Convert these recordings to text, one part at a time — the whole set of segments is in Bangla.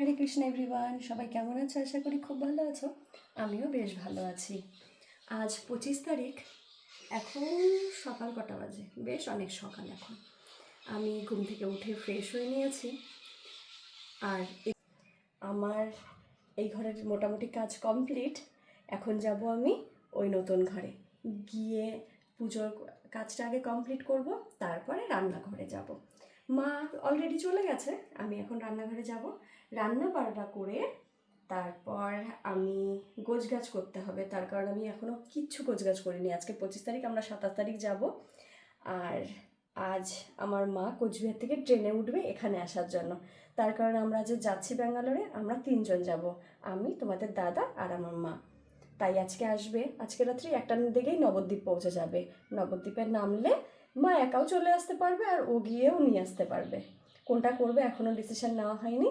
হরে কৃষ্ণ এভরিওয়ান, সবাই কেমন আছো? আশা করি খুব ভালো আছো। আমিও বেশ ভালো আছি। আজ 25 তারিখ। এখন সকাল কটা বাজে? বেশ অনেক সকাল এখন। আমি ঘুম থেকে উঠে ফ্রেশ হয়ে নিয়েছি। আর আমার এই ঘরের মোটামুটি কাজ কমপ্লিট। এখন যাব আমি ওই নতুন ঘরে গিয়ে পুজোর কাজটা আগে কমপ্লিট করব, তারপরে রান্নাঘরে যাব। মা অলরেডি চলে গেছে, আমি এখন রান্নাঘরে যাব। রান্না বান্না করে তারপর আমি গোছগাছ করতে হবে, তার কারণ আমি এখনও কিচ্ছু গোছগাছ করিনি। আজকে 25 তারিখ, আমরা 27 তারিখ যাব। আর আজ আমার মা কোচবিহার থেকে ট্রেনে উঠবে এখানে আসার জন্য। তার কারণে আমরা যে যাচ্ছি ব্যাঙ্গালোরে, আমরা 3জন যাব, আমি, তোমাদের দাদা আর আমার মা। তাই আজকে আসবে, আজকে রাত্রি 1টার দিকেই নবদ্বীপ পৌঁছে যাবে। নবদ্বীপে নামলে মা একাও চলে আসতে পারবে, আর ও গিয়েও নিয়ে আসতে পারবে। কোনটা করবে এখনও ডিসিশন নেওয়া হয়নি।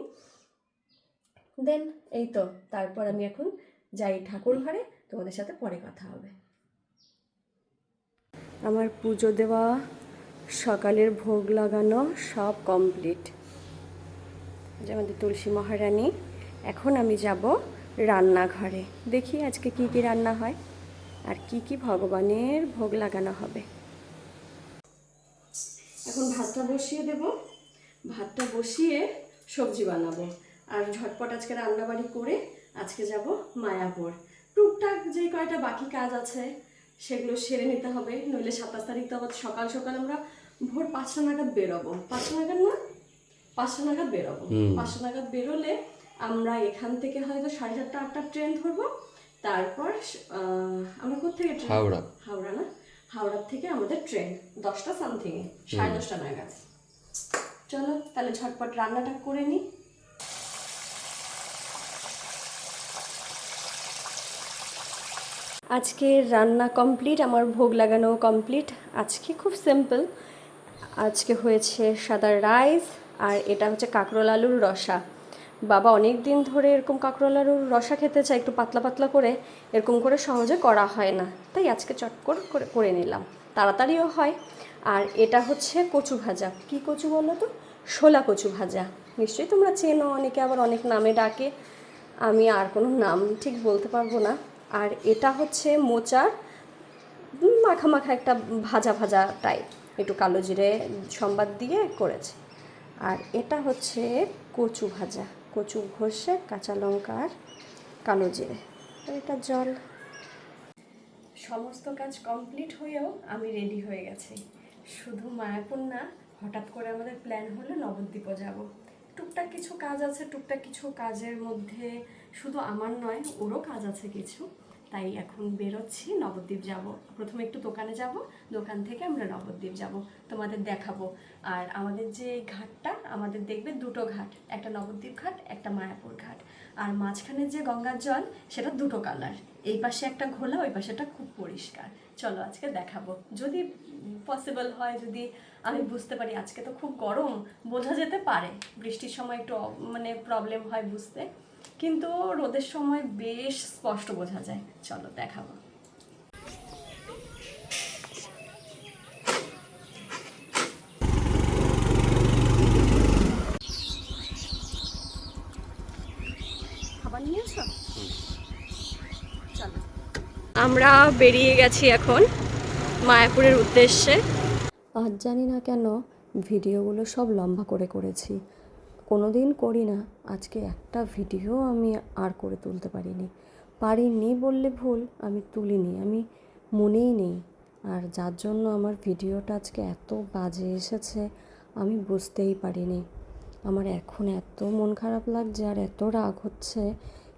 দেন এই তো, তারপর আমি এখন যাই ঠাকুর ঘরে, তোমাদের সাথে পরে কথা হবে। আমার পুজো দেওয়া, সকালের ভোগ লাগানো সব কমপ্লিট। যে আমাদের তুলসী মহারানী। এখন আমি যাব রান্নাঘরে, দেখি আজকে কি কি রান্না হয় আর কি কি ভগবানের ভোগ লাগানো হবে। এখন ভাতটা বসিয়ে দেব, ভাতটা বসিয়ে সবজি বানাবো। আর ঝটপট আজকে রান্নাবাড়ি করে আজকে যাব মায়াপুর। টুকটাক যে কয়টা বাকি কাজ আছে সেগুলো সেরে নিতে হবে, নইলে 27 তারিখ তো আবার সকাল সকাল আমরা ভোর 5টা নাগাদ বেরোবো। 5টা নাগাদ না, 5টা নাগাদ বেরোবো। 5টা নাগাদ বেরোলে আমরা এখান থেকে হয়তো 7:30-8টার ট্রেন ধরবো। তারপর আমরা কোথেকে ট্রেন? হাওড়া। হাওড়া না, হাওড়ার থেকে আমাদের ট্রেন 10টা সামথিংয়ে, 10:30 নাগাদ। চলো তাহলে ঝটপট রান্নাটা করে নিই। আজকে রান্না কমপ্লিট, আমার ভোগ লাগানো কমপ্লিট। আজকে খুব সিম্পল, আজকে হয়েছে সাদা রাইস, আর এটা হচ্ছে কাঁকরোল আলুর রসা। বাবা অনেক দিন ধরে এরকম কাঁকরোল আলুর রসা খেতে চায়, একটু পাতলা পাতলা করে, এরকম করে সহজে করা হয় না, তাই আজকে চটকট করে নিলাম, তাড়াতাড়িও হয়। আর এটা হচ্ছে কচু ভাজা। কি কচু বলো তো? শোলা কচু ভাজা। নিশ্চয়ই তোমরা চেনো, অনেকে আবার অনেক নামে ডাকে, আমি আর কোনো নাম ঠিক বলতে পারবো না। আর এটা হচ্ছে মোচার মাখা মাখা একটা ভাজা ভাজা টাইপ, একটু কালো জিরে সম্বাদ দিয়ে করেছে। আর এটা হচ্ছে কচু ভাজা, কচু ঘষে কাঁচা লঙ্কা আর কালো জিরে, এটা জল। সমস্ত কাজ কমপ্লিট হয়েও আমি রেডি হয়ে গেছি। শুধু মায়াপুর না, হঠাৎ করে আমাদের প্ল্যান হলো নবদ্বীপও যাব। টুকটাক কিছু কাজ আছে, টুকটাক কিছু কাজের মধ্যে শুধু আমার নয়, ওরও কাজ আছে কিছু। তাই এখন বেরোচ্ছি, নবদ্বীপ যাব। প্রথমে একটু দোকানে যাব, দোকান থেকে আমরা নবদ্বীপ যাব, তোমাদের দেখাবো। আর আমাদের যে ঘাটটা, আমাদের দেখবে দুটো ঘাট, একটা নবদ্বীপ ঘাট, একটা মায়াপুর ঘাট। আর মাঝখানে যে গঙ্গার জল, সেটা দুটো কালার, এই পাশে একটা ঘোলা, ওই পাশেটা খুব পরিষ্কার। চলো আজকে দেখাবো, যদি পসিবল হয়, যদি আমি বুঝতে পারি। আজকে তো খুব গরম, বোঝা যেতে পারে, বৃষ্টির সময় একটু মানে প্রবলেম হয় বুঝতে, কিন্তু রোদের সময় বেশ স্পষ্ট বোঝা যায়। চলো দেখাবো। খাবার নিয়েছো? চলো আমরা বেরিয়ে গেছি এখন মায়াপুরের উদ্দেশ্যে। আজ জানি না কেন ভিডিওগুলো সব লম্বা করে করেছি, কোনো দিন করি না। আজকে একটা ভিডিও আমি আর করে তুলতে পারিনি বললে ভুল, আমি তুলিনি, আমি মনেই নেই। আর যার জন্য আমার ভিডিওটা আজকে এত বাজে এসেছে আমি বুঝতেই পারিনি। আমার এখন এত মন খারাপ লাগছে আর এত রাগ হচ্ছে,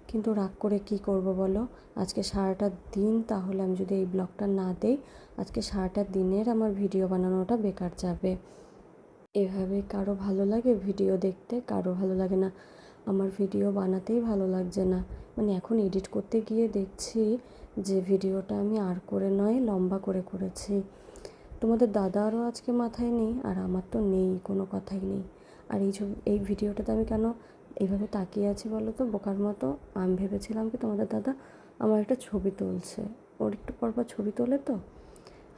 কিন্তু রাগ করে কি করব বলো? আজকে সারাটা দিন, তাহলে আমি যদি এই ব্লগটা না দেই, আজকে সারাটা দিনের আমার ভিডিও বানানোটা বেকার যাবে। এভাবে কারো ভালো লাগে ভিডিও দেখতে? কারো ভালো লাগে না। আমার ভিডিও বানাতেই ভালো লাগছে না, মানে এখন এডিট করতে গিয়ে দেখছি যে ভিডিওটা আমি আর করে নয় লম্বা করে করেছি। তোমাদের দাদারও আজকে মাথায় নেই, আর আমার তো নেই, কোনো কথাই নেই। আর এই ভিডিওটাতে আমি কেন এইভাবে তাকিয়ে আছি বলো তো, বোকার মতো? আমি ভেবেছিলাম কি তোমাদের দাদা আমার একটা ছবি তুলছে, ওর একটু পরপর ছবি তোলে তো,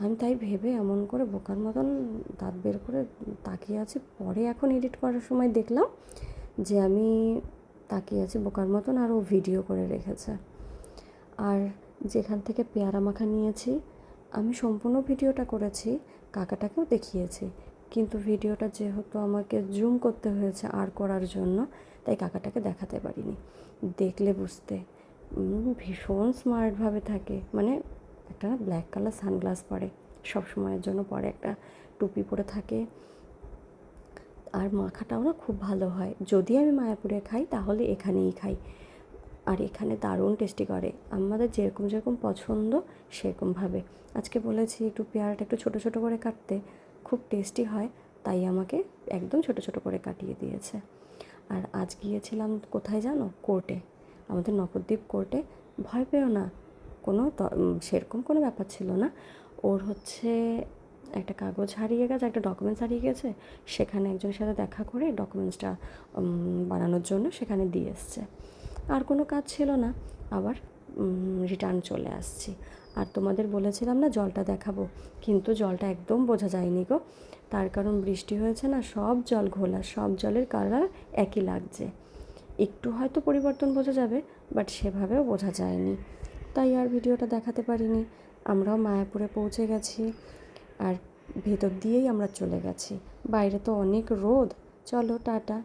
আমি তাই ভেবে এমন করে বোকার মতন দাঁত বের করে তাকিয়ে আছি। পরে এখন এডিট করার সময় দেখলাম যে আমি তাকিয়ে আছি বোকার মতন, আর ও ভিডিও করে রেখেছে। আর যেখান থেকে পেয়ারা মাখা নিয়েছি আমি সম্পূর্ণ ভিডিওটা করেছি, কাকাটাকেও দেখিয়েছি, কিন্তু ভিডিওটা যেহেতু আমাকে জুম করতে হয়েছে আর করার জন্য, তাই কাকাটাকে দেখাতে পারিনি। দেখলে বুঝতে ভীষণ স্মার্টভাবে থাকে, মানে একটা ব্ল্যাক কালার সানগ্লাস পরে, সব সময়ের জন্য পরে, একটা টুপি পরে থাকে। আর মাখাটাও না খুব ভালো হয়। যদি আমি মায়াপুরে খাই তাহলে এখানেই খাই, আর এখানে দারুণ টেস্টি করে, আমাদের যেরকম যেরকম পছন্দ সেরকমভাবে। আজকে বলেছি একটু পেয়ারাটা একটু ছোটো ছোটো করে কাটতে, খুব টেস্টি হয়, তাই আমাকে একদম ছোটো ছোটো করে কাটিয়ে দিয়েছে। আর আজ গিয়েছিলাম কোথায় জানো? কোর্টে, আমাদের নবদ্বীপ কোর্টে। ভয় পেও না, কোনো সেরকম কোনো ব্যাপার ছিল না। ওর হচ্ছে একটা কাগজ হারিয়ে গেছে, একটা ডকুমেন্টস হারিয়ে গেছে, সেখানে একজনের সাথে দেখা করে ডকুমেন্টসটা বানানোর জন্য সেখানে দিয়ে এসছে। আর কোনো কাজ ছিল না, আবার রিটার্ন চলে আসছি। আর তোমাদের বলেছিলাম না জলটা দেখাবো, কিন্তু জলটা একদম বোঝা যায়নি গো, তার কারণ বৃষ্টি হয়েছে না, সব জল ঘোলা, সব জলের কালার একই লাগছে। একটু হয়তো পরিবর্তন বোঝা যাবে, বাট সেভাবেও বোঝা যায়নি, তাই আর ভিডিওটা দেখাতে পারিনি। আমরাও মায়াপুরে পৌঁছে গেছি, আর ভেতর দিয়েই আমরা চলে গেছি। বাইরে তো অনেক রোদ। চলো টাটা।